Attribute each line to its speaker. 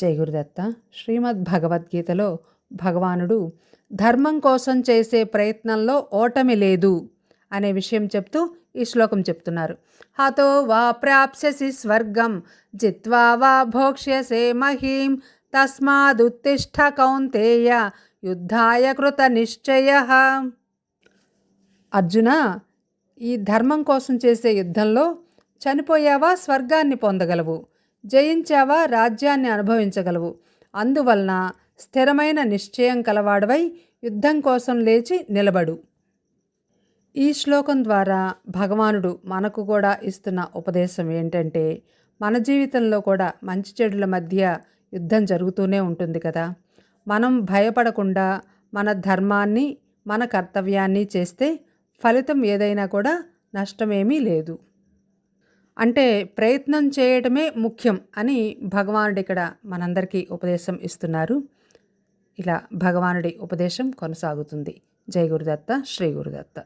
Speaker 1: జై గురుదత్త. శ్రీమద్ భగవద్గీతలో భగవానుడు ధర్మం కోసం చేసే ప్రయత్నంలో ఓటమి లేదు అనే విషయం చెప్తూ ఈ శ్లోకం చెప్తున్నారు. హతో వా ప్రాప్స్యసి స్వర్గం జిత్వా వా భోక్ష్యసే మహీం తస్మాదుత్తిష్ఠ కౌంతేయ యుద్ధాయ కృత నిశ్చయః. అర్జున, ఈ ధర్మం కోసం చేసే యుద్ధంలో చనిపోయావా స్వర్గాన్ని పొందగలవు, జయించావా రాజ్యాన్ని అనుభవించగలవు. అందువలన స్థిరమైన నిశ్చయం కలవాడవై యుద్ధం కోసం లేచి నిలబడు. ఈ శ్లోకం ద్వారా భగవానుడు మనకు కూడా ఇస్తున్న ఉపదేశం ఏంటంటే, మన జీవితంలో కూడా మంచి చెడుల మధ్య యుద్ధం జరుగుతూనే ఉంటుంది కదా. మనం భయపడకుండా మన ధర్మాన్ని, మన కర్తవ్యాన్ని చేస్తే ఫలితం ఏదైనా కూడా నష్టమేమీ లేదు. అంటే ప్రయత్నం చేయటమే ముఖ్యం అని భగవానుడు ఇక్కడ మనందరికీ ఉపదేశం ఇస్తున్నారు. ఇలా భగవానుడి ఉపదేశం కొనసాగుతుంది. జై గురుదత్త. శ్రీ గురుదత్త.